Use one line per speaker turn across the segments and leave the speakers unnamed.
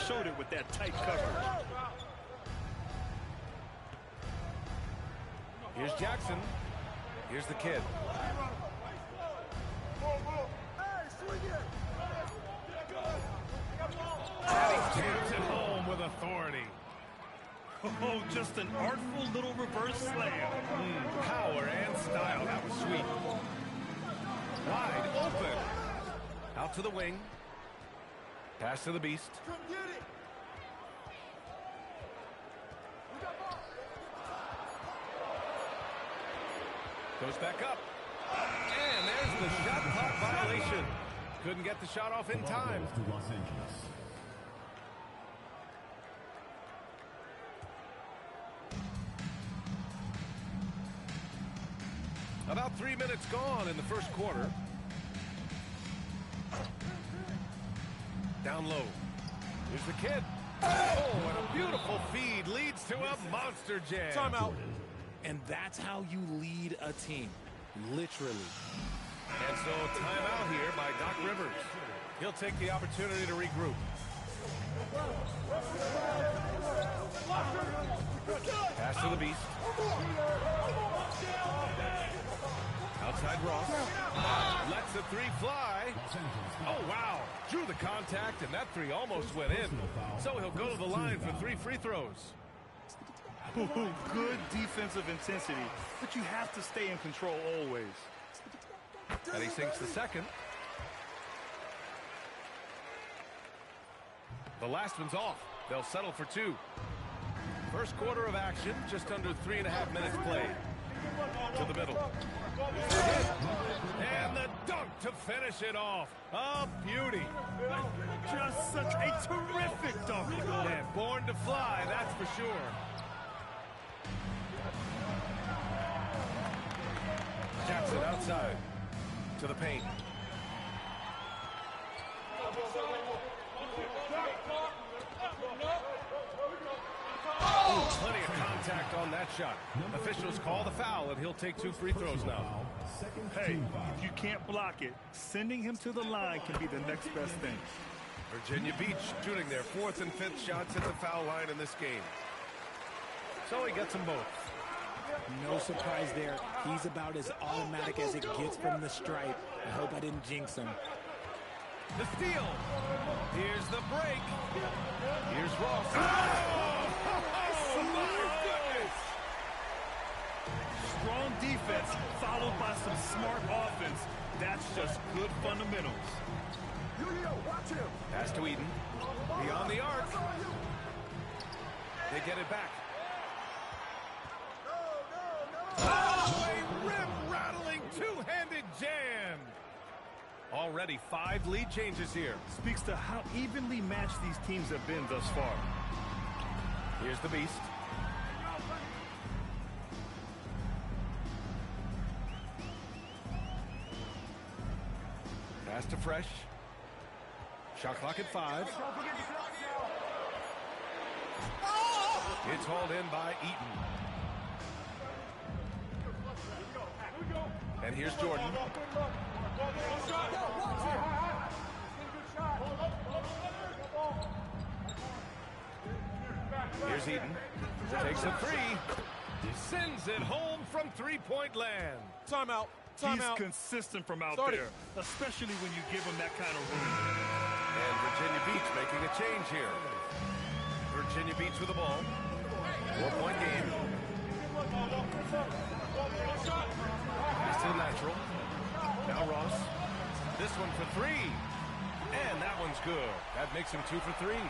showed it with that tight coverage.
Here's Jackson. Here's the kid. And he jams it home with authority.
Oh, just an artful little reverse slam.
Power and style. That was sweet. Wide open. Out to the wing. Pass to the beast. Goes back up. And there's the shot clock violation. Couldn't get the shot off in time. About 3 minutes gone in the first quarter. Down low. Here's the kid. Oh, and a beautiful feed leads to a monster jam.
Timeout. And that's how you lead a team. Literally.
And so timeout here by Doc Rivers. He'll take the opportunity to regroup. Pass to the beast. Outside Ross. Lets the three fly. Oh, wow. Drew the contact, and that three almost went in. So he'll go to the line for 3 free throws.
Good defensive intensity, but you have to stay in control always.
And he sinks the second. The last one's off. They'll settle for 2. First quarter of action, just under 3.5 minutes played. To the middle. And the dunk to finish it off. A beauty.
Just such a terrific dunk.
And born to fly, that's for sure. Jackson outside to the paint. Oh, plenty of contact on that shot. Officials call the foul, and he'll take 2 free throws now.
Hey, if you can't block it, sending him to the line can be the next best thing.
Virginia Beach shooting their 4th and 5th shots at the foul line in this game. So he gets them both.
No surprise there. He's about as automatic as it gets from the stripe. I hope I didn't jinx him.
The steal. Here's the break. Here's Ross. Oh, my goodness.
Strong defense followed by some smart offense. That's just good fundamentals.
Pass to Eden. Beyond the arc. They get it back. Oh, a rim-rattling two-handed jam. Already 5 lead changes here.
Speaks to how evenly matched these teams have been thus far.
Here's the beast. Pass to Fresh. Shot clock at 5. It's hauled in by Eaton. And here's Jordan. Here's Eden. Takes a 3. Sends it home from 3-point land.
Timeout.
He's consistent from out there, especially when you give him that kind of room.
And Virginia Beach making a change here. Virginia Beach with the ball. 4-point game. Pass to the natural. Now Ross. This one for 3. And that one's good. That makes him 2 for 3.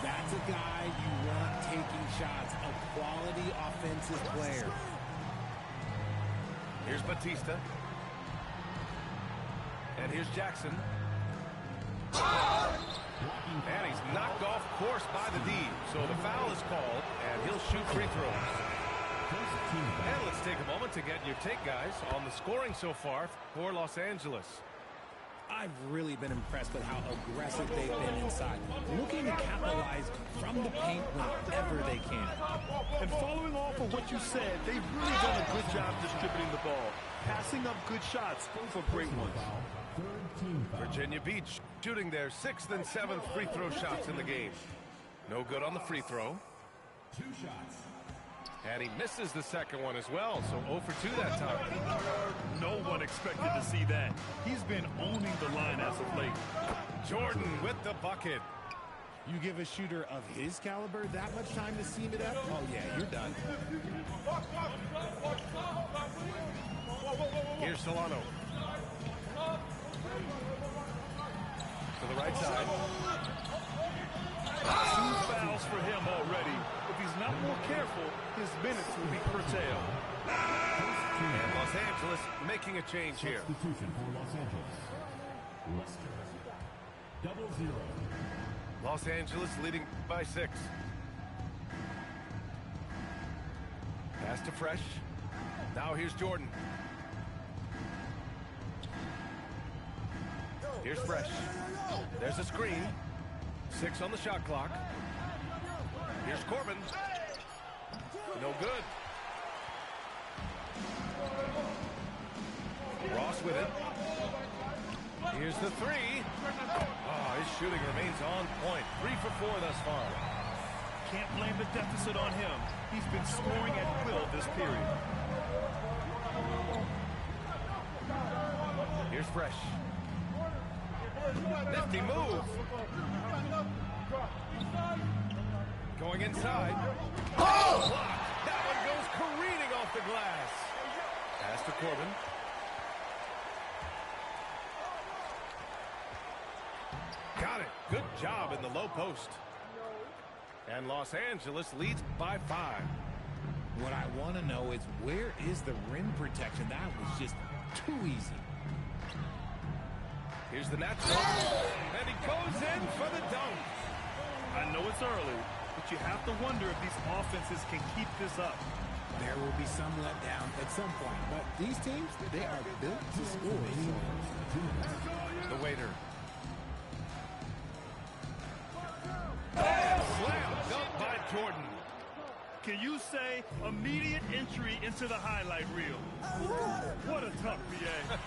That's a guy you want taking shots. A quality offensive player.
Here's Batista. And here's Jackson. And he's knocked off course by the D. So the foul is called, and he'll shoot free throws. And let's take a moment to get your take, guys, on the scoring so far for Los Angeles.
I've really been impressed with how aggressive they've been inside, looking to capitalize from the paint whenever they can.
And following off of what you said, they've really done a good job distributing the ball, passing up good shots for great ones.
Virginia Beach shooting their 6th and 7th free throw shots in the game. No good on the free throw.
2 shots.
And he misses the second one as well, so 0 for 2 that time.
No one expected to see that. He's been owning the line as of late.
Jordan with the bucket.
You give a shooter of his caliber that much time to seam it up? Oh, yeah, you're done.
Here's Solano. To the right side.
2 fouls for him already. If he's not more careful, his minutes will be curtailed.
And Los Angeles making a change here.
Substitution for Los Angeles. Lester. 0-0.
Los Angeles leading by 6. Pass to Fresh. Now here's Jordan. Here's Fresh. There's a screen. 6 on the shot clock. Here's Corbin. No good. Ross with it. Here's the 3. Oh, his shooting remains on point. 3 for 4 thus far.
Can't blame the deficit on him. He's been scoring at will this period.
Here's Fresh. Nifty move. Going inside. Oh! Blocked. That one goes careening off the glass. Pass to Corbin. Got it. Good job in the low post. And Los Angeles leads by 5.
What I want to know is, where is the rim protection? That was just too easy.
Here's the natural. And he goes in for the dunk.
I know it's early, but you have to wonder if these offenses can keep this up.
There will be some letdown at some point, but these teams, they are built to score.
The waiter. Slam dunk by Jordan.
Can you say immediate entry into the highlight reel? What a tough BA.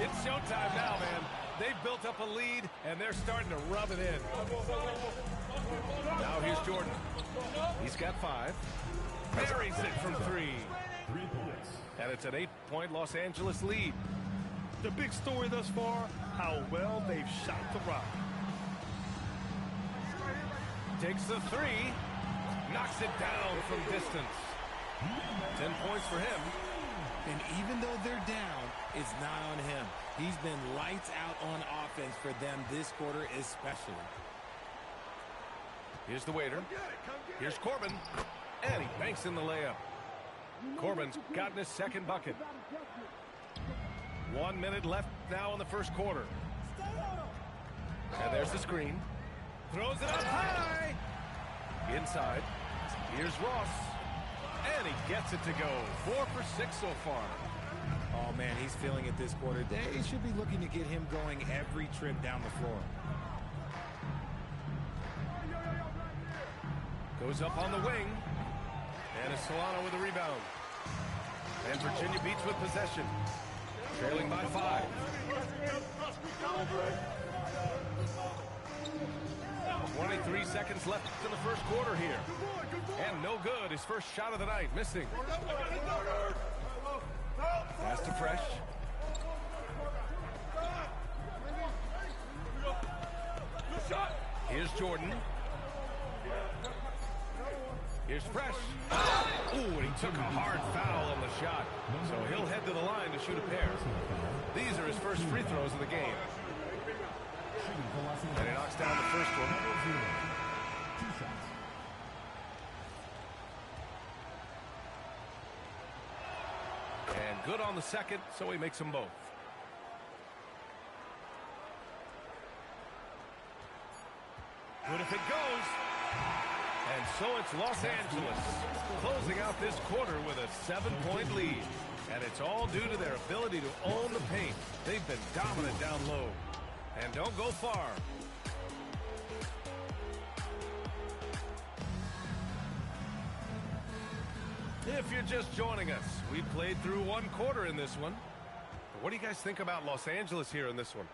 It's showtime now, man. They've built up a lead, and they're starting to rub it in. Now here's Jordan. He's got 5. Buries it from 3.
3 points.
And it's an 8-point Los Angeles lead.
The big story thus far, how well they've shot the rock.
Takes the 3. Knocks it down from distance. 10 points for him.
And even though they're down, it's not on him. He's been lights out on offense for them this quarter especially.
Here's the waiter. Here's Corbin. And he banks in the layup. Corbin's gotten his second bucket. 1 minute left now in the first quarter. And there's the screen. Throws it up high. Inside. Here's Ross. And he gets it to go. 4 for 6 so far.
Oh, man, he's feeling it this quarter. They should be looking to get him going every trip down the floor.
Goes up on the wing. And it's Solano with a rebound. And Virginia Beach with possession. Trailing by 5. 23 seconds left in the first quarter here. And no good. His first shot of the night. Missing. Pass to Fresh. Here's Jordan. Here's Fresh. Ooh, and he took a hard foul on the shot. So he'll head to the line to shoot a pair. These are his first free throws of the game. And he knocks down the first one.
2 shots.
And good on the second, so he makes them both. Good if it goes. And so it's Los Angeles closing out this quarter with a 7-point lead. And it's all due to their ability to own the paint. They've been dominant down low. And don't go far. If you're just joining us, we played through one quarter in this one. What do you guys think about Los Angeles here in this one?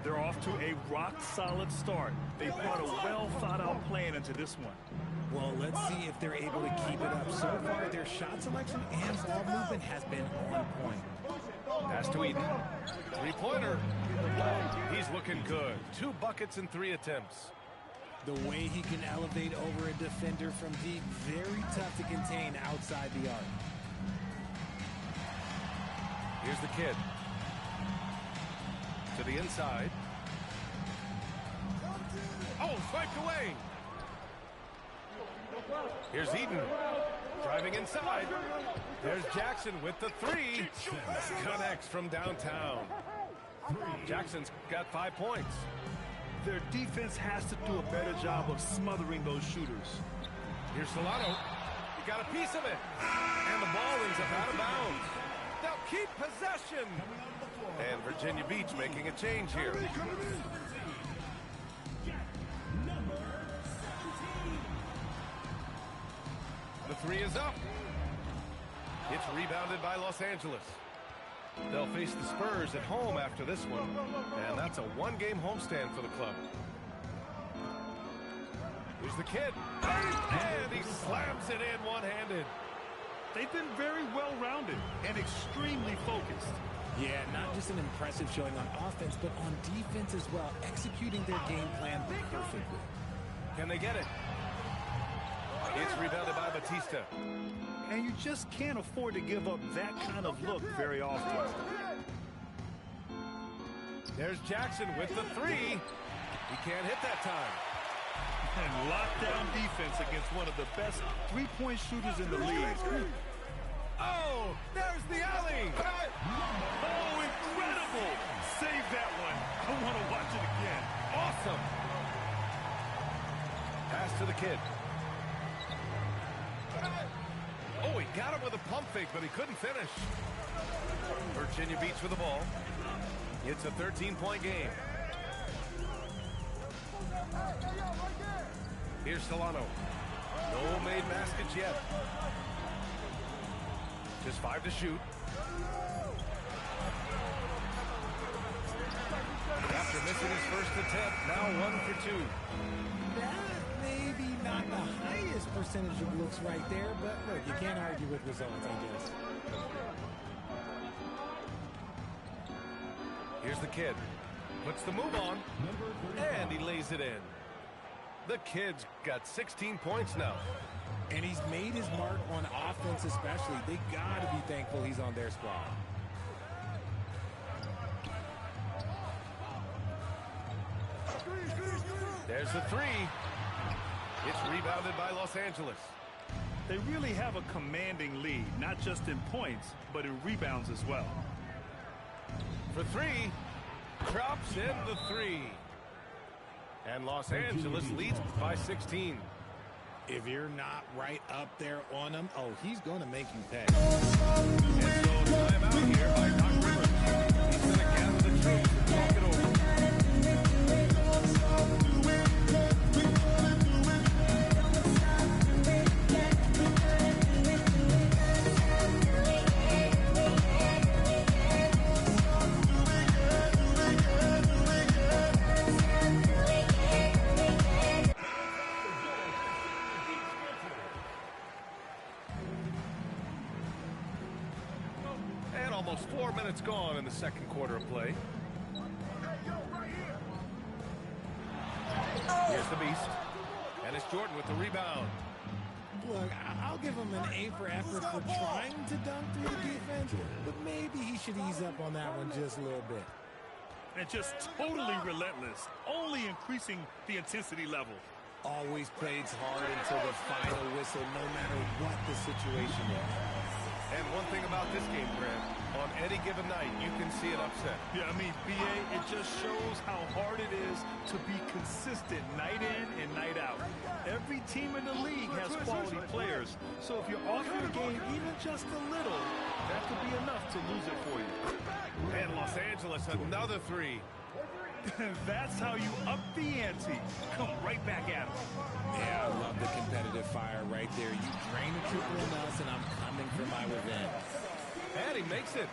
They're off to a rock-solid start. They brought a well-thought-out plan into this one.
Well, let's see if they're able to keep it up. So far, their shot selection and ball movement has been on point.
Pass to Eden. Three-pointer. He's looking good. 2 buckets in 3 attempts.
The way he can elevate over a defender from deep, very tough to contain outside the arc.
Here's the kid. To the inside. Oh, swiped away. Here's Eden. Driving inside. There's Jackson with the 3. Connects from downtown. Jackson's got 5 points.
Their defense has to do a better job of smothering those shooters.
Here's Solano. He got a piece of it. And the ball ends up out of bounds. They'll keep possession. And Virginia Beach making a change here. The 3 is up. It's rebounded by Los Angeles. They'll face the Spurs at home after this one. And that's a 1-game homestand for the club. Here's the kid. And he slams it in one-handed.
They've been very well-rounded and extremely focused.
Yeah, not just an impressive showing on offense, but on defense as well, executing their game plan perfectly.
Can they get it? It's rebounded by Batista.
And you just can't afford to give up that kind of look very often.
There's Jackson with the 3. He can't hit that time.
And lockdown defense against one of the best three-point shooters in the league.
Oh, there's the alley.
Oh, incredible. Save that one. I want to watch it again.
Awesome. Pass to the kid. Oh, he got him with a pump fake, but he couldn't finish. Virginia Beach with the ball. It's a 13-point game. Here's Solano. No made baskets yet. Just 5 to shoot. After missing his first attempt, now 1 for 2.
That maybe not the highest percentage of looks right there, but look, you can't argue with results, I guess.
Here's the kid. Puts the move on. And he lays it in. The kid's got 16 points now.
And he's made his mark on offense especially. They got to be thankful he's on their squad.
There's the 3. It's rebounded by Los Angeles.
They really have a commanding lead, not just in points, but in rebounds as well.
For 3. Drops in the 3. And Los Angeles leads by 16.
If you're not right up there on him, oh, he's going to make you pay.
And so timeout here by Doc Rivers. He's going to gather the troops and talk it over. Almost 4 minutes gone in the second quarter of play. Here's the beast. And it's Jordan with the rebound.
Look, I'll give him an A for effort for trying to dunk through the defense, but maybe he should ease up on that one just a little bit.
And just totally relentless, only increasing the intensity level.
Always plays hard until the final whistle, no matter what the situation is.
And one thing about this game, Grant, on any given night, you can see an upset.
Yeah, I mean, BA, it just shows how hard it is to be consistent night in and night out. Every team in the league has quality players, so if you're off your game even just a little, that could be enough to lose it for you.
And Los Angeles, another 3.
That's how you up the ante. Come right back at him.
Yeah, I love the competitive fire right there. You drain the triple in us, and I'm coming for my revenge.
And he makes it.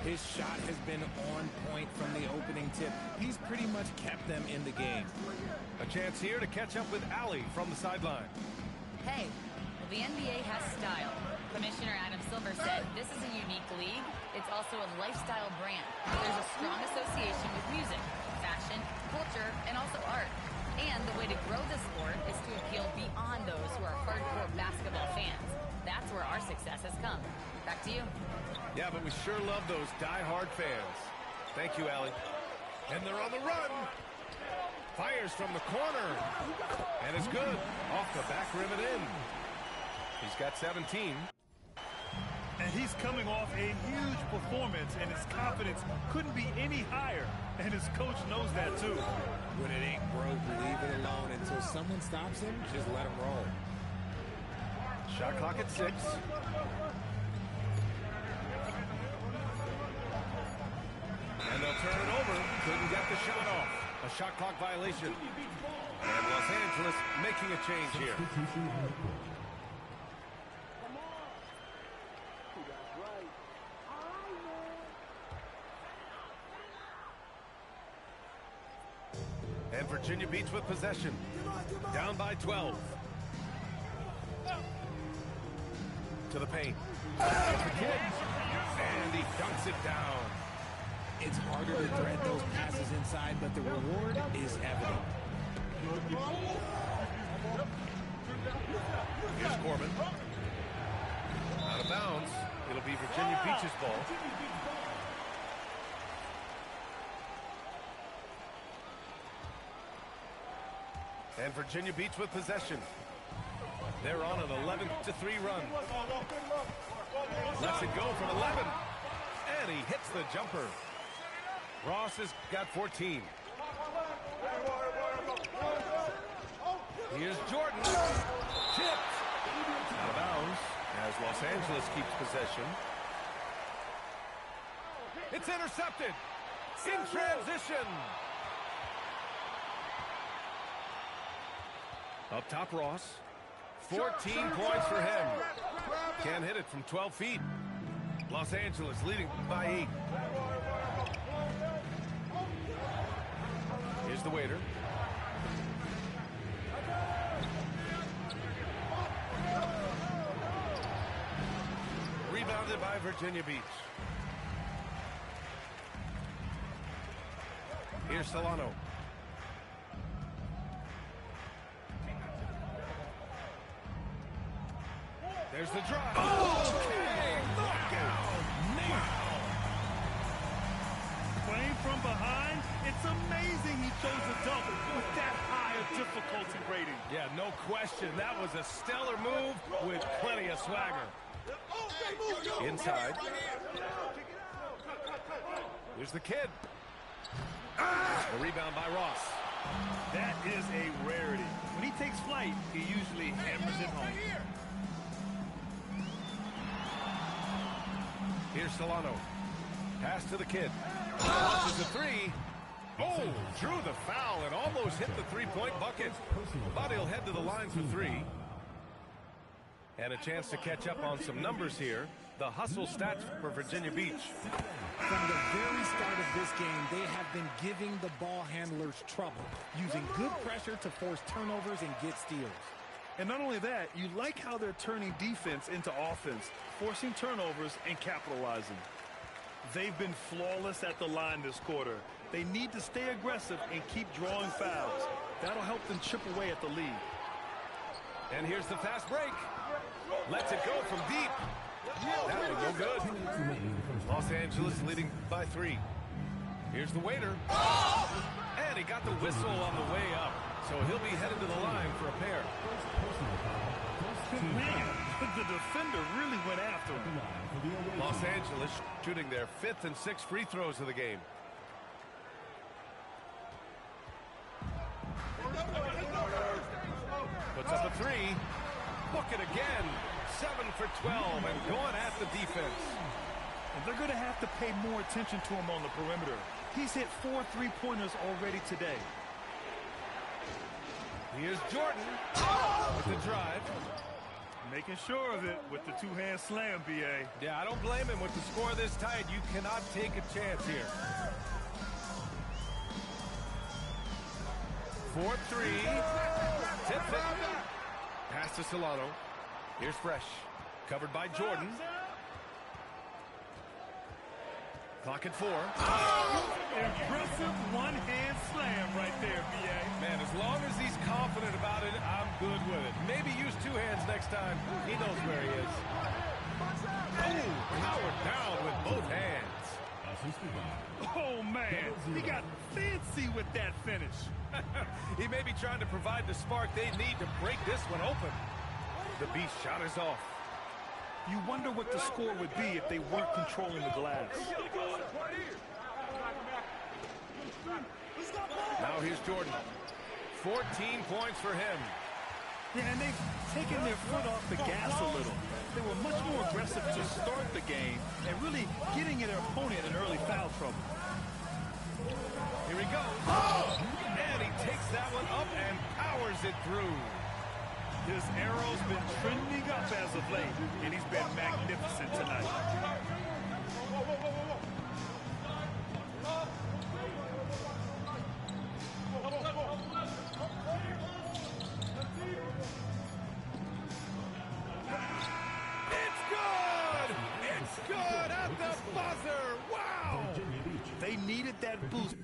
His shot has been on point from the opening tip. He's pretty much kept them in the game.
A chance here to catch up with Allie from the sideline.
Hey, well, the NBA has style. Commissioner Adam Silver said this is a unique league. It's also a lifestyle brand. There's a strong association with music, fashion, culture, and also art. And the way to grow the sport is to appeal beyond those who are hardcore basketball fans. That's where our success has come. Back to you.
Yeah, but we sure love those die-hard fans. Thank you, Allie. And they're on the run. Fires from the corner. And it's good. Off the back rim and in. He's got 17.
And he's coming off a huge performance, and his confidence couldn't be any higher. And his coach knows that, too.
When it ain't broke, leave it alone. Until someone stops him, just let him roll.
Shot clock at 6. And they'll turn it over. Couldn't get the shot off. A shot clock violation. And Los Angeles making a change here. And Virginia Beach with possession. Down by 12. To the paint. And he dunks it down.
It's harder to thread those passes inside, but the reward is evident.
Here's Corbin. Out of bounds. It'll be Virginia Beach's ball. And Virginia Beach with possession. They're on an 11-3 run. Lets it go from 11. And he hits the jumper. Ross has got 14. Here's Jordan. Tipped. Out of bounds as Los Angeles keeps possession. It's intercepted. In transition. Up top, Ross. 14 points for him. Can't hit it from 12 feet. Los Angeles leading by 8. Here's the waiter. Rebounded by Virginia Beach. Here's Solano. There's the drop. Okay, knockout. Wow.
Playing from behind, it's amazing he chose a dunk with that high a difficulty rating.
Yeah, no question. That was a stellar move with plenty of swagger. Inside. Here's the kid. A rebound by Ross.
That is a rarity. When he takes flight, he usually hammers it home.
Here's Solano. Pass to the kid. Launches a 3. Oh, drew the foul and almost hit the three-point bucket. But he'll head to the line for 3. And a chance to catch up on some numbers here. The hustle stats for Virginia Beach.
From the very start of this game, they have been giving the ball handlers trouble, using good pressure to force turnovers and get steals.
And not only that, you like how they're turning defense into offense, forcing turnovers and capitalizing. They've been flawless at the line this quarter. They need to stay aggressive and keep drawing fouls. That'll help them chip away at the lead.
And here's the fast break. Lets it go from deep. That was no good. Los Angeles leading by 3. Here's the waiter. And he got the whistle on the way up. So he'll be headed to the line for a pair.
Man, the defender really went after him.
Los Angeles shooting their 5th and 6th free throws of the game. Puts up a 3. Book it again. 7 for 12 and going at the defense.
And they're going to have to pay more attention to him on the perimeter. He's hit 4 3-pointers already today.
Here's Jordan with the drive.
Making sure of it with the two-hand slam, B.A.
Yeah, I don't blame him. With the score this tight, you cannot take a chance here. 4-3. Tips it. Pass to Solano. Here's Fresh. Covered by Jordan. Clock at 4.
Impressive one-hand slam right there, B.A.
Man, as long as he's confident about it, I'm good with it. Maybe use two hands next time. He knows where he is. Oh, powered down with both hands.
Assisted by
Oh, man. He got fancy with that finish.
He may be trying to provide the spark they need to break this one open. The beast shot is off.
You wonder what the score would be if they weren't controlling the glass.
Now here's Jordan. 14 points for him.
Yeah, and they've taken their foot off the gas a little. They were much more aggressive to start the game and really getting their opponent in early foul trouble.
Here he goes. And he takes that one up and powers it through.
His arrow's been trending up as of late, and he's been magnificent tonight.
It's good! It's good at the buzzer! Wow!
They needed that boost.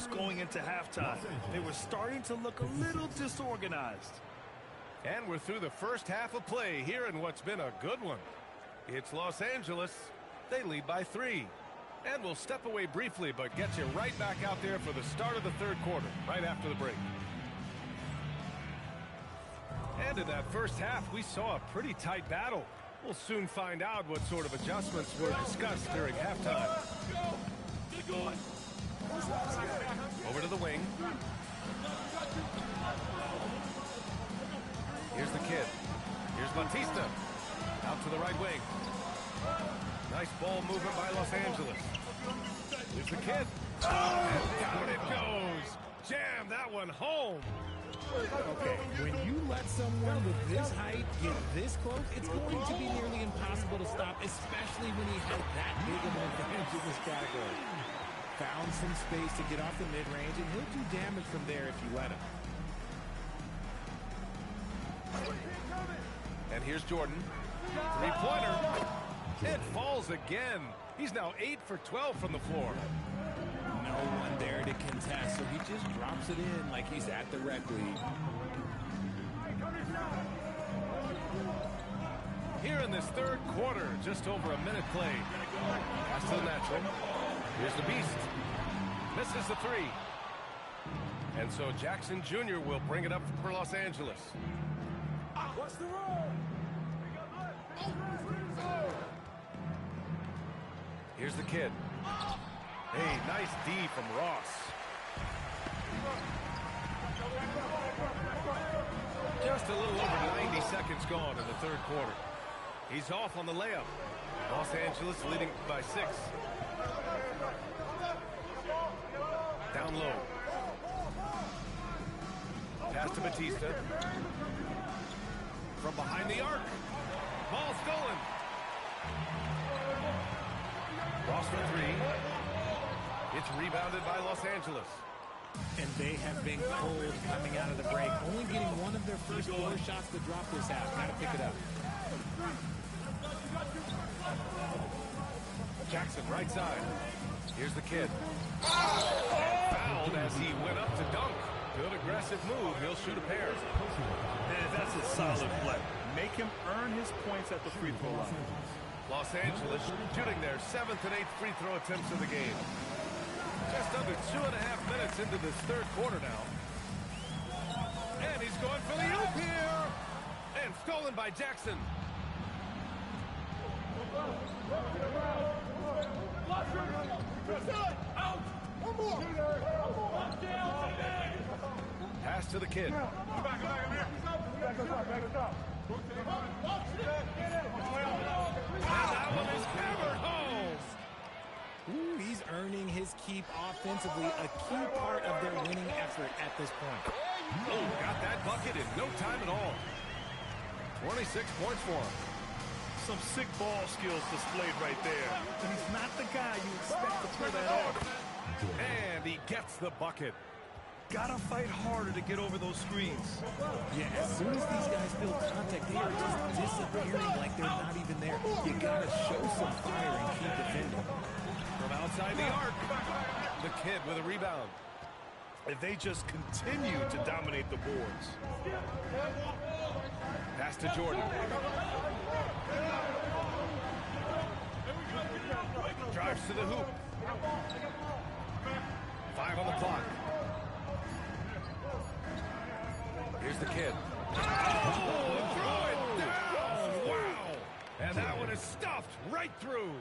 nervous going into halftime. They were starting to look a little disorganized.
And we're through the first half of play here in what's been a good one. It's Los Angeles. They lead by 3. And we'll step away briefly, but get you right back out there for the start of the third quarter, right after the break. And in that first half, we saw a pretty tight battle. We'll soon find out what sort of adjustments were discussed during halftime. Over to the wing. Here's the kid. Here's Batista. Out to the right wing. Nice ball movement by Los Angeles. Here's the kid. And down it goes. Jam that one home.
Okay, when you let someone with this height get this close, it's going to be nearly impossible to stop, especially when he had that big of an advantage in this category. Found some space to get off the mid-range, and he'll do damage from there if you let him.
And here's Jordan. Three-pointer. It falls again. He's now 8 for 12 from the floor.
No one there to contest, so he just drops it in like he's at the rec league.
Here in this third quarter, just over a minute played. Pass to the natural. Here's the beast. Misses the 3. And so Jackson Jr. will bring it up for Los Angeles.
What's the roll?
Here's the kid. Hey, nice D from Ross. Just a little over 90 seconds gone in the third quarter. He's off on the layup. Los Angeles leading by 6. Down low. Pass to Batista. From behind the arc. Ball stolen. Ross for 3. It's rebounded by Los Angeles.
And they have been cold coming out of the break, only getting one of their first 4 shots to drop this half. Got to pick it up.
Jackson, right side. Here's the kid. Fouled as he went up to dunk. Good aggressive move. He'll shoot a pair.
Man, that's a solid play. Make him earn his points at the free throw line.
Los Angeles shooting their 7th and 8th free throw attempts of the game. Just under 2.5 minutes into this third quarter now. And he's going for the oop here. And stolen by Jackson. Pass to the kid. And that one is hammered home.
Ooh, he's earning his keep offensively, a key part of their winning effort at this point.
Oh, got that bucket in no time at all. 26 points for him.
Some sick ball skills displayed right there. And he's not the guy you expect to pull that off.
And he gets the bucket.
Gotta fight harder to get over those screens.
Yeah, as soon as these guys feel contact, they are just disappearing like they're not even there. You gotta show some fire and keep defending.
From outside the arc, the kid with a rebound.
If they just continue to dominate the boards.
Pass to Jordan. Drives to the hoop. 5 on the clock. Here's the kid. Oh, throw it down! Wow! And that one is stuffed right through.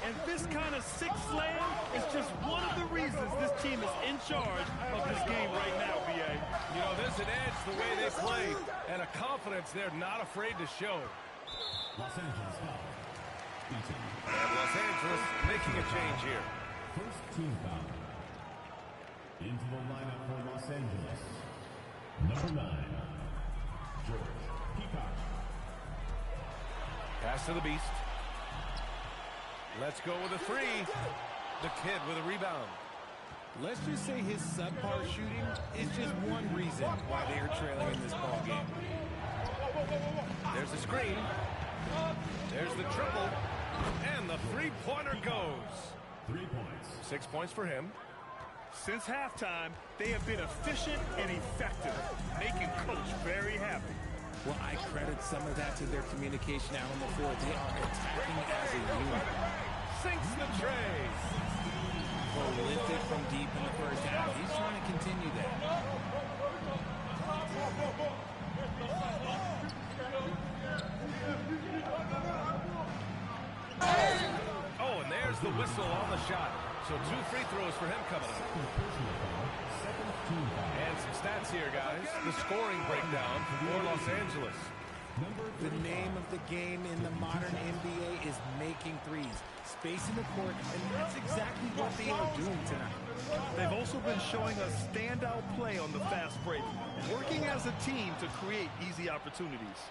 And this kind of sick slam is just one of the reasons this team is in charge of this game right now, B.A.
You know, there's an edge the way they play and a confidence they're not afraid to show.
Los Angeles foul.
And Los Angeles making a change here.
First team foul. Into the lineup for Los Angeles. Number 9, George Peacock.
Pass to the beast. Let's go with a 3. The kid with a rebound.
Let's just say his subpar shooting is just one reason why they are trailing in this ball game.
There's the screen. There's the triple. And the 3-pointer goes.
3 points.
6 points for him.
Since halftime, they have been efficient and effective, making Coach very happy.
Well, I credit some of that to their communication out on the floor. They are attacking as a unit.
Sinks the tray.
Prolific from deep in the first half. He's trying to continue that.
Oh, and there's the whistle on the shot. So 2 free throws for him coming up. And some stats here, guys. The scoring breakdown for Los Angeles.
The name of the game in the modern NBA is making threes, spacing the court, and that's exactly what they are doing tonight.
They've also been showing a standout play on the fast break, working as a team to create easy opportunities.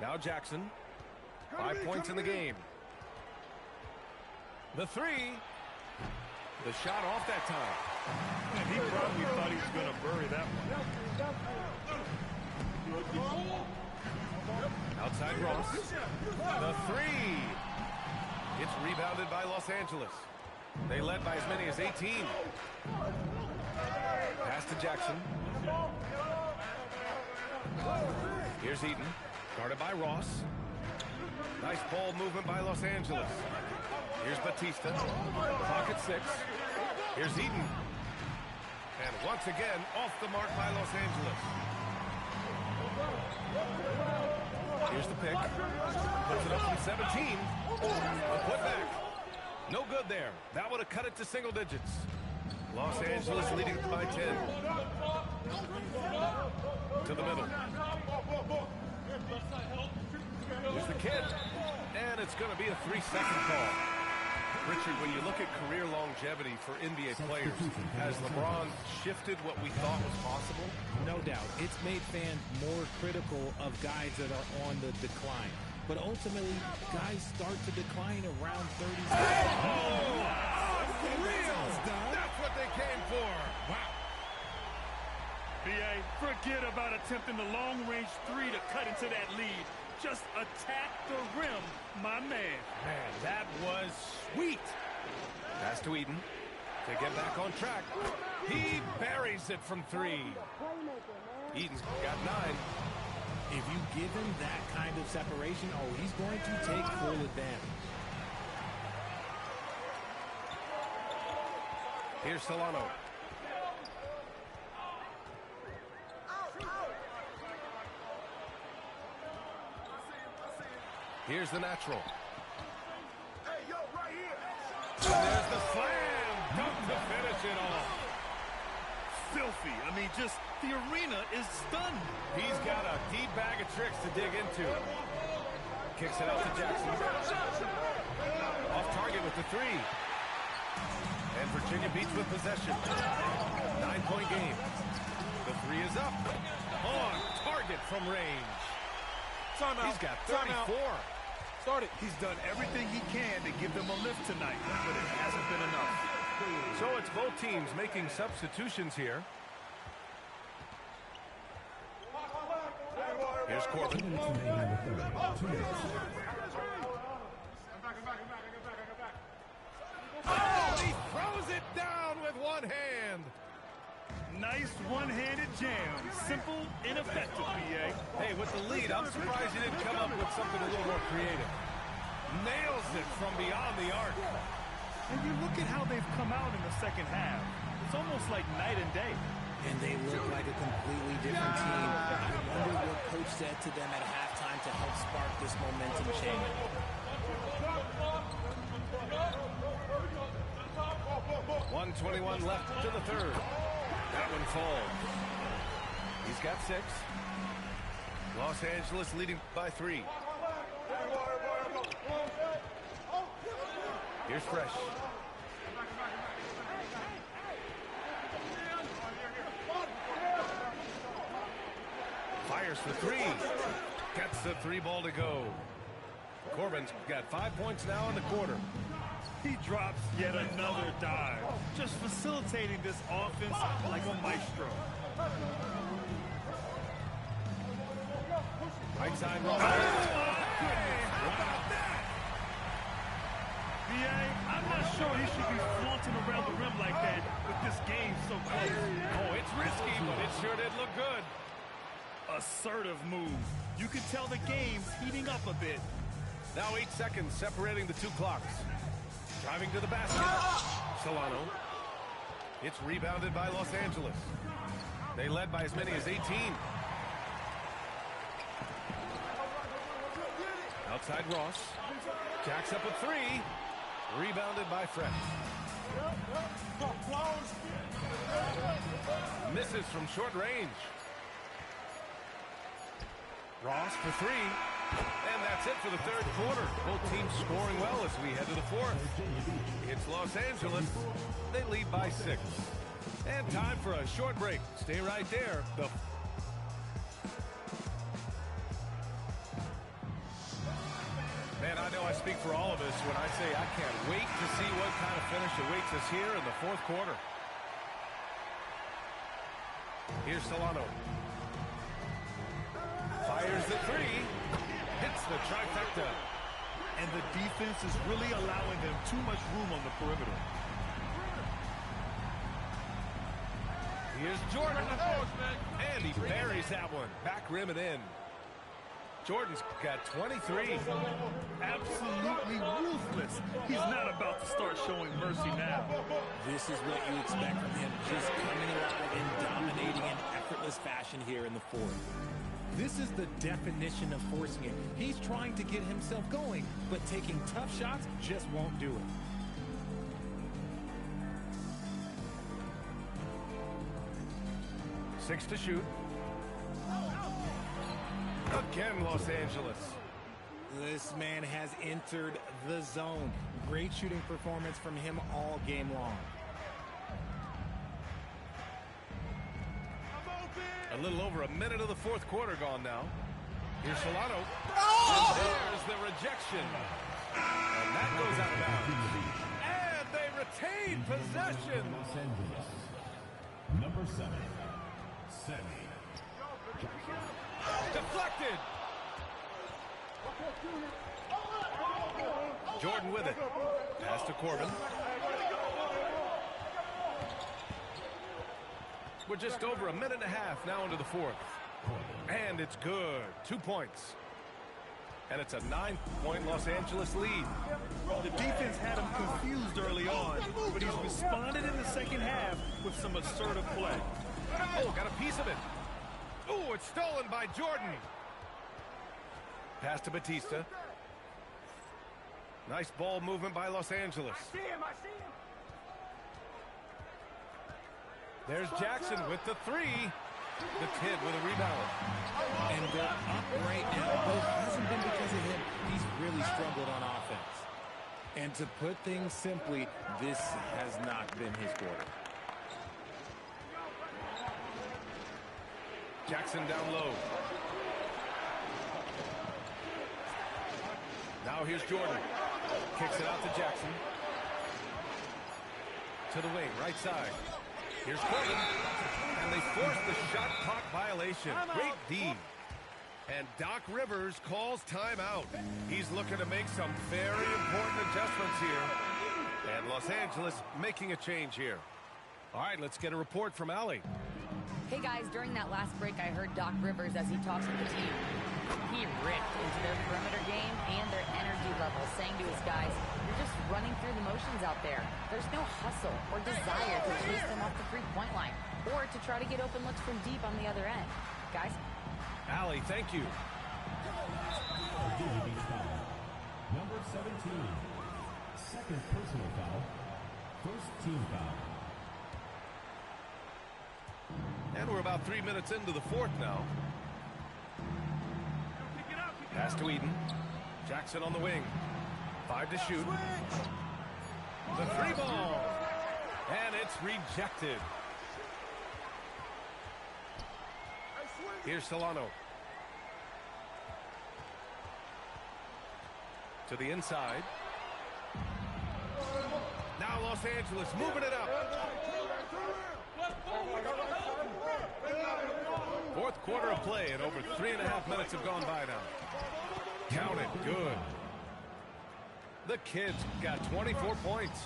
Now Jackson. 5 points in the game. The three. The shot off that time.
And he probably thought he was going to bury that one.
Outside Ross. The three. It's rebounded by Los Angeles. They led by as many as 18. Pass to Jackson. Here's Eden. Guarded by Ross. Nice ball movement by Los Angeles. Here's Batista. Pocket 6. Here's Eden. And once again, off the mark by Los Angeles. Here's the pick. Puts it up from 17. A putback. No good there. That would have cut it to single digits. Los Angeles leading by 10. To the middle. Here's the kid. And it's going to be a 3-second call. Richard, when you look at career longevity for NBA players, has LeBron shifted what we thought was possible?
No doubt. It's made fans more critical of guys that are on the decline. But ultimately, guys start to decline around 30 seconds.
Oh! That's what they came for.
Wow.
B.A., forget about attempting the long-range 3 to cut into that lead. Just attack the rim, my man.
Man, that was sweet. Pass to Eden to get back on track. He buries it from 3. Eden's got 9.
If you give him that kind of separation, oh, he's going to take full advantage.
Here's Solano. Here's the natural.
Hey, yo, right here.
There's the slam. Dunk to finish it off.
Filthy. I mean, just the arena is stunned.
He's got a deep bag of tricks to dig into. Kicks it out to Jackson. Off target with the 3. And Virginia beats with possession. 9-point game. The 3 is up. On target from range. He's got 34.
Start it. He's done everything he can to give them a lift tonight, but it hasn't been enough.
So it's both teams making substitutions here. Here's Corbin. Oh, he throws it down with one hand.
Nice one-handed jam. Simple and effective, B.A.
Hey, with the lead, I'm surprised he didn't come up with something a little more creative. Nails it from beyond the arc.
And you look at how they've come out in the second half. It's almost like night and day.
And they look like a completely different team. I wonder what Coach said to them at halftime to help spark this momentum change.
1:21 left to the third. That one falls. He's got 6. Los Angeles leading by 3. Here's Fresh. Fires for 3. Gets the 3 ball to go. Corbin's got 5 points now in the quarter.
He drops yet another dive, just facilitating this offense like a maestro.
Right side roll.
Hey, how about that? B.A., I sure he should be flaunting around the rim like that with this game so close.
Oh, it's risky, but it sure did look good.
Assertive move. You can tell the game's heating up a bit.
Now 8 seconds separating the two clocks. Driving to the basket. Solano. It's rebounded by Los Angeles. They led by as many as 18. Outside Ross. Jacks up a three. Rebounded by Fred. Misses from short range. Ross for three. And that's it for the third quarter. Both teams scoring well as we head to the fourth. It's Los Angeles. They lead by 6. And time for a short break. Stay right there. Man, I know I speak for all of us when I say I can't wait to see what kind of finish awaits us here in the fourth quarter. Here's Solano. Fires the three. Hits the trifecta.
And the defense is really allowing them too much room on the perimeter.
Here's Jordan. And he buries that one. Back rim and in. Jordan's got 23.
Absolutely ruthless. He's not about to start showing mercy now.
This is what you expect from him, just coming alive and dominating in effortless fashion here in the fourth. This is the definition of forcing it. He's trying to get himself going, but taking tough shots just won't do it.
Six to shoot. Again, Los Angeles.
This man has entered the zone. Great shooting performance from him all game long.
A little over a minute of the fourth quarter gone now. Here's Solano. And there's the rejection. And that goes out of bounds. And they retain possession.
Los Angeles. Number 7. Sammy.
Deflected. Jordan with it. Pass to Corbin. We're just over a minute and a half now into the fourth. And it's good. 2 points. And it's a 9-point Los Angeles lead.
The defense had him confused early on, but he's responded in the second half with some assertive play.
Oh, got a piece of it. Oh, it's stolen by Jordan. Pass to Batista. Nice ball movement by Los Angeles. There's Jackson with the three. The kid with a rebound.
And they're up right now, but it hasn't been because of him. He's really struggled on offense. And to put things simply, this has not been his quarter.
Jackson down low. Now here's Jordan. Kicks it out to Jackson. To the wing, right side. Here's Corbin. And they force the shot clock violation. Great D. And Doc Rivers calls timeout. He's looking to make some very important adjustments here. And Los Angeles making a change here. All right, let's get a report from Allie.
Hey guys, during that last break, I heard Doc Rivers as he talks with the team. He ripped into their perimeter game and their energy level, saying to his guys, you're just running through the motions out there. There's no hustle or desire to chase them off the three-point line or to try to get open looks from deep on the other end. Guys?
Allie, thank you.
Number 17. Second personal foul. First team foul.
And we're about 3 minutes into the fourth now. Pass to Eden. Jackson on the wing. 5 to shoot. The three ball. And it's rejected. Here's Solano. To the inside. Now Los Angeles moving it up. Fourth quarter of play and over 3.5 minutes have gone by now. Count it. Good. The Kid's got 24 points.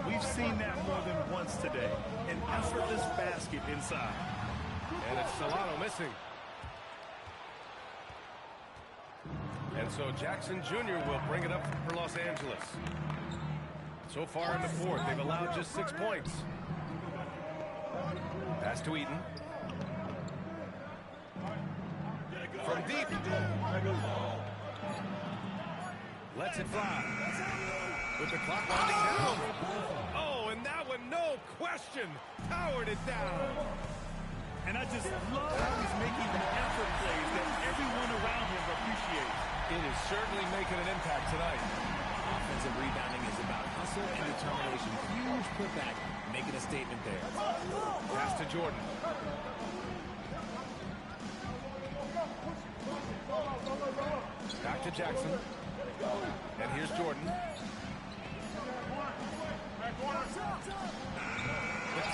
We've seen that more than once today. An effortless basket inside.
And it's Solano missing. And so Jackson Jr. will bring it up for Los Angeles. So far in the fourth, they've allowed just 6 points. Pass to Eaton. From deep. Lets it fly. With the clock winding down. Oh, and that one, no question, powered it down.
And I just love how he's making the effort plays that everyone around him appreciates.
It is certainly making an impact tonight.
Offensive rebounding is about hustle and determination. Huge putback, making a statement there.
Pass to Jordan. Back to Jackson. And here's Jordan. The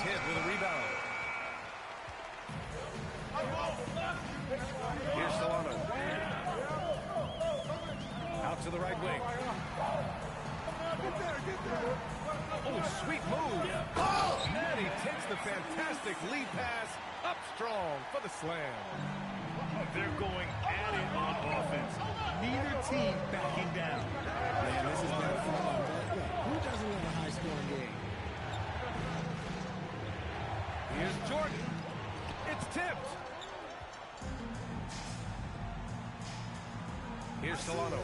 Kid with a rebound. Here's Solano. Out to the right wing. Oh, sweet move. And he takes the fantastic lead pass up strong for the slam.
They're going at it on offense. Neither team backing down.
Man, this is not fun. Who doesn't love a high-scoring game?
Here's Jordan. It's tipped. Here's Solano.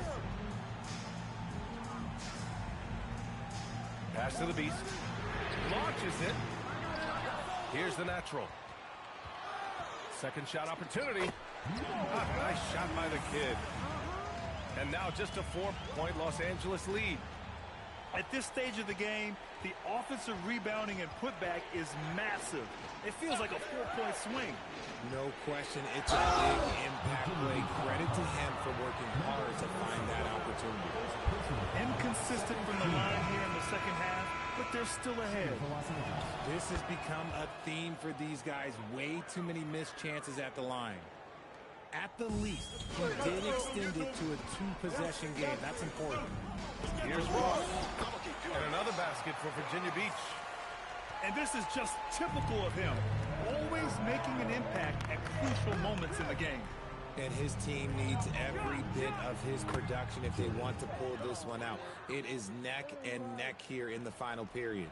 Pass to the Beast. Launches it. Here's the natural. Second shot opportunity. Nice shot by the Kid. And now just a 4-point Los Angeles lead.
At this stage of the game, the offensive rebounding and putback is massive. It feels like a 4-point swing.
No question, it's a big impact play. Credit to him for working hard to find that opportunity.
Inconsistent from the line here in the second half, but they're still ahead.
This has become a theme for these guys. Way too many missed chances at the line. At the least, he did extend it to a 2-possession game. That's important.
Here's Ross. And another basket for Virginia Beach.
And this is just typical of him. Always making an impact at crucial moments in the game.
And his team needs every bit of his production if they want to pull this one out. It is neck and neck here in the final period.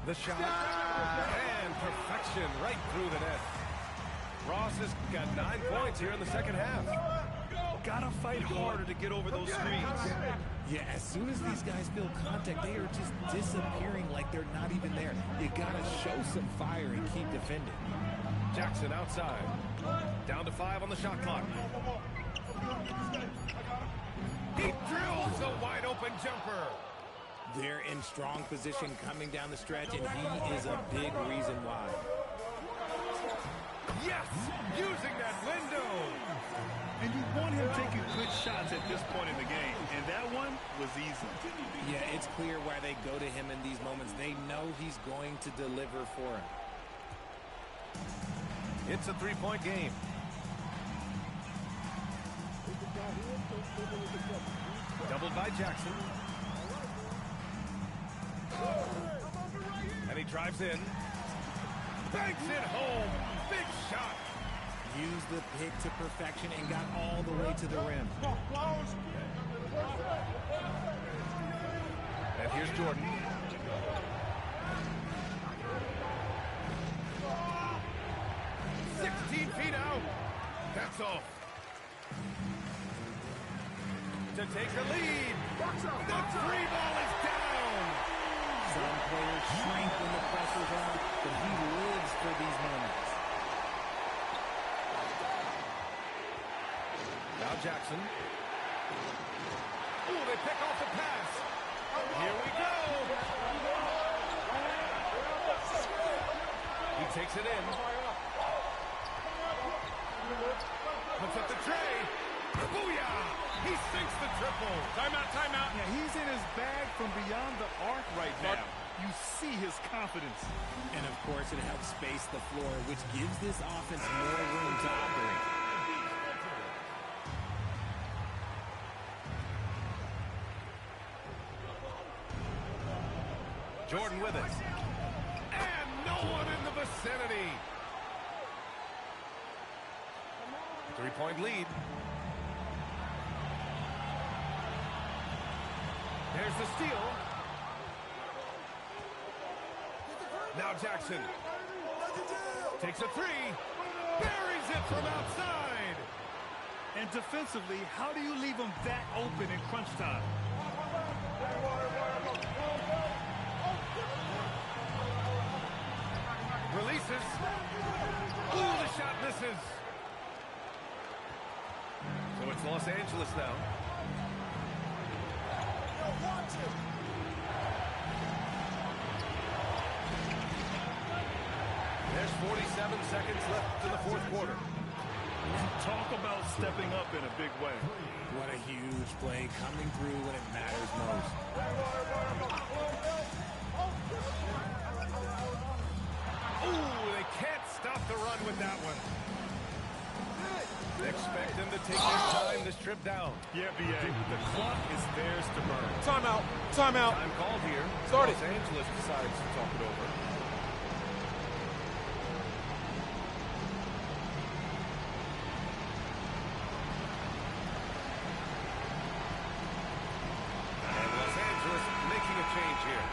The shot. And perfection right through the net. Ross has got 9 points here in the second half.
Gotta fight harder to get over those screens.
Yeah, as soon as these guys feel contact, they are just disappearing like they're not even there. You gotta show some fire and keep defending.
Jackson outside. Down to 5 on the shot clock. He drills a wide open jumper.
They're in strong position coming down the stretch, and he is a big reason why.
Yes, using that window.
And you want him taking good shots at this point in the game, and that one was easy.
Yeah, it's clear why they go to him in these moments. They know he's going to deliver for him.
It's a 3-point game. Doubled by Jackson. And he drives in. Banks it home. Big shot.
Used the pick to perfection and got all the way to the rim.
And here's Jordan. Feet out. That's off. To take the lead. The 3 ball is down.
Some players shrink when the pressure's on, but he lives for these moments.
Now Jackson. Ooh, they pick off the pass. Here we go. He takes it in. Puts up the tray. Booyah! He sinks the triple.
Timeout, timeout. Yeah, he's in his bag from beyond the arc right now. You see his confidence.
And, of course, it helps space the floor, which gives this offense more room to operate.
with it. And no one in the vicinity. 3-point lead. There's the steal. Now Jackson takes a three, buries it from outside.
And defensively, how do you leave them that open in crunch time?
Releases. Ooh, the shot misses. So it's Los Angeles now. There's 47 seconds left in the fourth quarter.
Talk about stepping up in a big way.
What a huge play coming through when it matters most.
Ooh, they can't stop the run with that one. Expect them to take their time this trip down.
Yeah, B.A. The clock is theirs to burn.
Timeout. Timeout.
Time called here.
Start it.
Los Angeles decides to talk it over. And Los Angeles making a change here.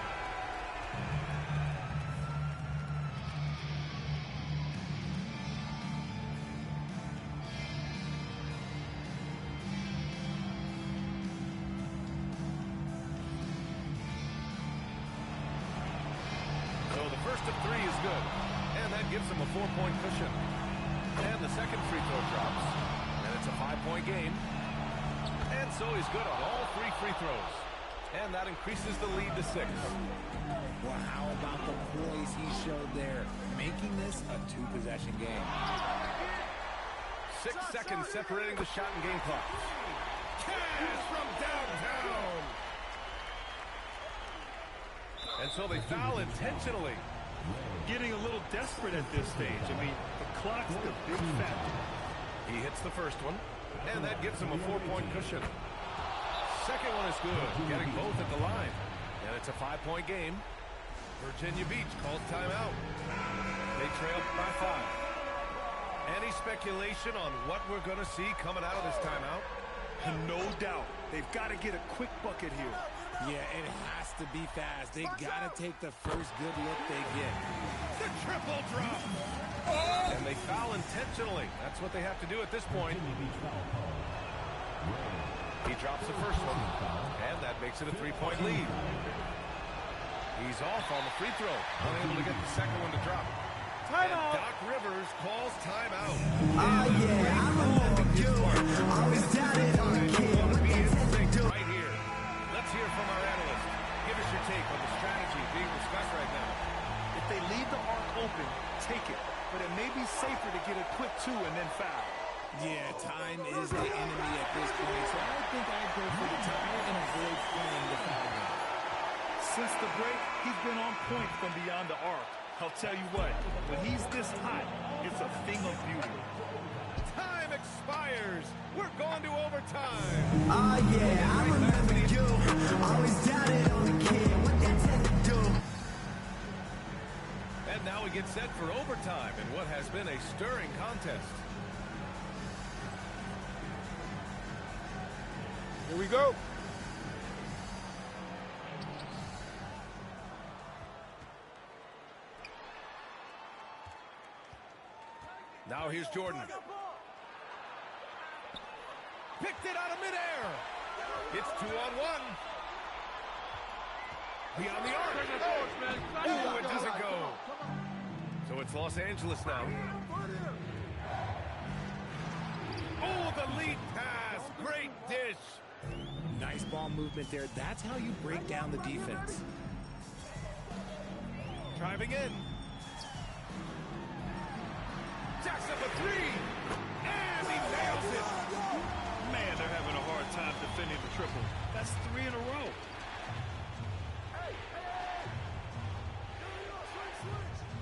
First of three is good, and that gives them a 4-point cushion. And the second free throw drops, and it's a 5-point game. And so he's good on all 3 free throws. And that increases the lead to 6.
Well, how about the poise he showed there, making this a 2-possession game.
6 seconds separating the shot and game clock. Cash from downtown. And so they foul intentionally.
Getting a little desperate at this stage. I mean, the clock's the big factor.
He hits the first one, and that gives him a 4-point cushion. Second one is good, getting both at the line. And it's a 5-point game. Virginia Beach calls timeout. They trail by 5. Any speculation on what we're going to see coming out of this timeout?
No doubt. They've got to get a quick bucket here.
Yeah, it has to be fast. They got to take the first good look they get.
The triple drop. And they foul intentionally. That's what they have to do at this point. He drops the first one, and that makes it a 3-point lead. He's off on the free throw, unable to get the second one to drop. And Doc Rivers calls timeout.
Oh, yeah, I remember you. Always doubted on the kid.
Right here. Let's hear from our analyst. Give us your take on the strategy being discussed right now.
If they leave the arc open, take it. But it may be safer to get a quick 2 and then foul.
Yeah, time is the enemy at this point, so I think I'd go for the tie and avoid playing the foul game.
Since the break, he's been on point from beyond the arc. I'll tell you what, when he's this hot, it's a thing of beauty.
Time expires. We're going to overtime.
Oh, yeah, I remember you. Always doubted on the kid. What they tend to do.
And now we get set for overtime in what has been a stirring contest.
Here we go.
Now here's Jordan. Picked it out of midair. It's 2-on-1. Beyond the arc. Oh, it doesn't go. So it's Los Angeles now. Oh, the lead pass. Great dish.
Nice ball movement there. That's how you break down the defense.
Driving in. Jackson for 3. And he nails it.
Man, they're having a hard time defending the triple. That's 3 in a row.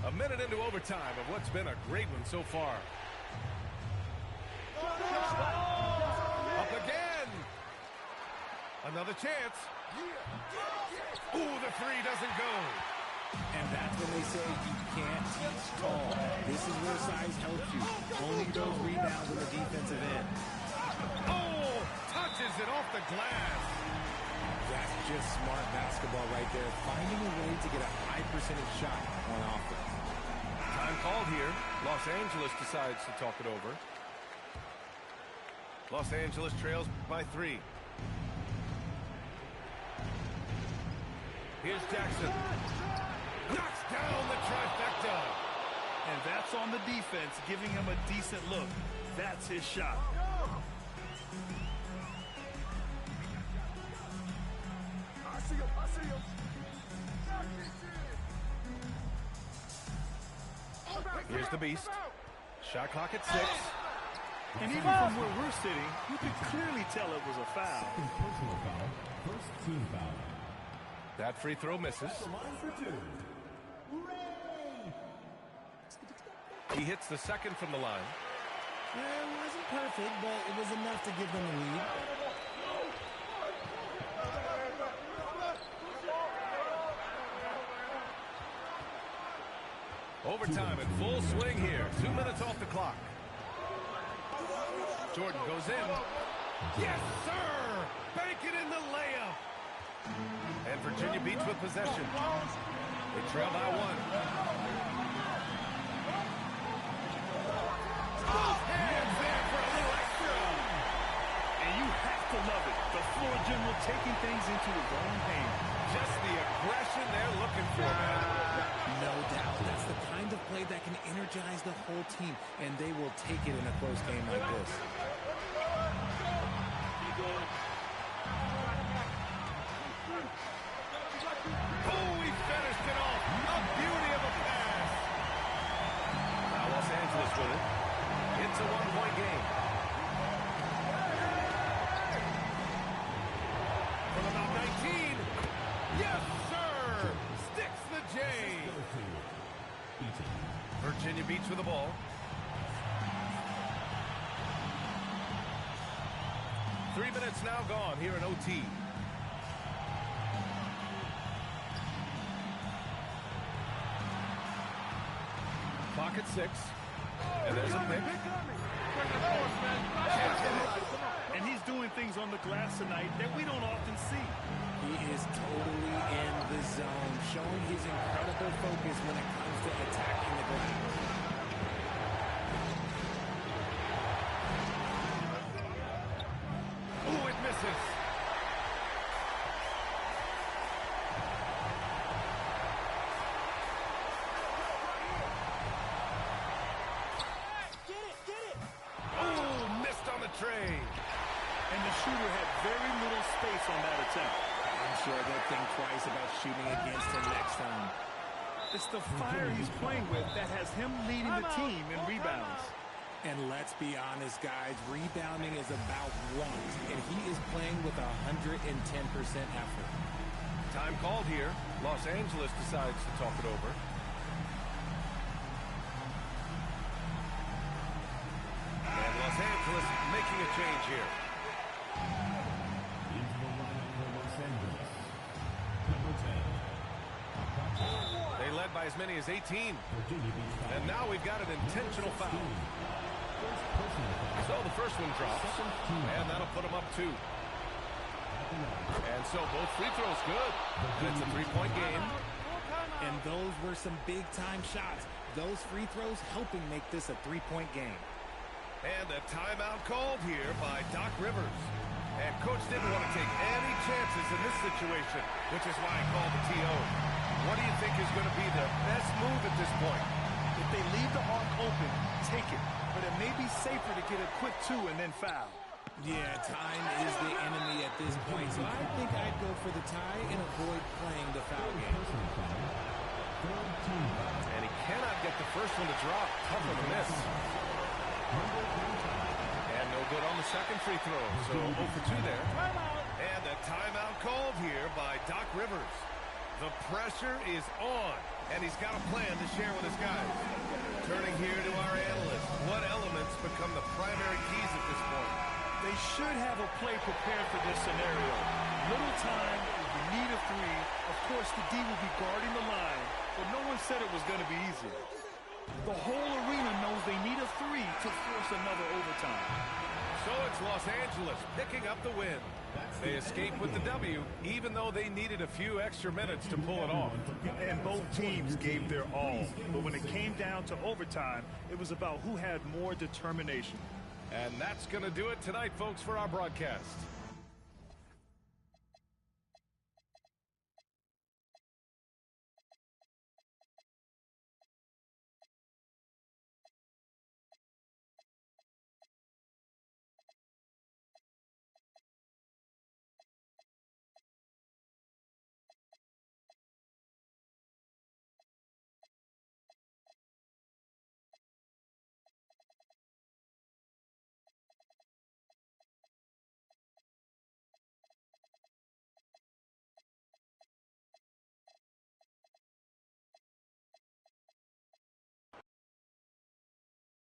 A minute into overtime of what's been a great one so far. Up again. Another chance. Ooh, the 3 doesn't go.
they say you can't teach tall. This is where size helps you. Only those rebounds on the defensive end.
Oh, touches it off the glass.
That's just smart basketball right there. Finding a way to get a high percentage shot on offense.
Time called here. Los Angeles decides to talk it over. Los Angeles trails by 3. Here's Jackson. Knocks down the trifecta.
And that's on the defense, giving him a decent look. That's his shot.
I see him.
Here's the beast. Shot clock at 6.
And even from where we're sitting, you could clearly tell it was a foul.
Second personal foul. First team foul.
That free throw misses.
Line for 2.
He hits the second from the line.
It wasn't perfect, but it was enough to give them a lead.
Overtime in full swing here. 2 minutes off the clock. Jordan goes in. Yes, sir! Bank it in the layup. And Virginia Beach with possession. They trail by 1. Both hands there for a little extra.
And you have to love it. The floor general taking things into his own hands.
Just the aggression they're looking for, man.
No doubt. That's the kind of play that can energize the whole team, and they will take it in a close game like this.
Oh, he finished it off. A beauty of a pass. Now Los Angeles with it. It's a 1-point game. From about 19. Yes, sir. Sticks the J. Virginia Beach with the ball. Three minutes now gone here in OT. Clock at 6. And there's a pick.
And he's doing things on the glass tonight that we don't often see.
He is totally in the zone, showing his incredible focus when it comes to attacking the glass.
Oh, it misses. Oh, missed on the tray.
And the shooter had very little space on that attempt.
I'm sure they'll think twice about shooting against him next time.
It's the fire he's playing with that has him leading the team in rebounds.
And let's be honest, guys, rebounding is about want, and he is playing with 110% effort.
Time called here. Los Angeles decides to talk it over. And Los Angeles making a change here.
Into the lineup for Los Angeles. Number 10.
They led by as many as 18.
Virginia Beach foul.
And now we've got an intentional foul.
First personal foul.
So the first one drops. And that'll put them up 2. And so both free throws good. And it's a 3-point game.
And those were some big-time shots. Those free throws helping make this a 3-point game.
And a timeout called here by Doc Rivers. And Coach didn't want to take any chances in this situation, which is why he called the TO. What do you think is going to be the best move at this point?
If they leave the arc open, take it. But it may be safer to get a quick 2 and then foul.
Yeah, time is the enemy at this point, so I think I'd go for the tie and avoid playing the foul game.
And he cannot get the first one to drop. Tough one to miss. And no good on the second free throw. So 0 for 2 there. And a timeout called here by Doc Rivers. The pressure is on, and he's got a plan to share with his guys. Turning here to our analysts. What elements become the primary keys at this point?
They should have a play prepared for this scenario. Little time, you need a 3. Of course, the D will be guarding the line, but no one said it was going to be easy. The whole arena knows they need a 3 to force another overtime.
So it's Los Angeles picking up the win. They escape with the W, even though they needed a few extra minutes to pull it off.
And both teams gave their all. But when it came down to overtime, it was about who had more determination.
And that's going to do it tonight, folks, for our broadcast.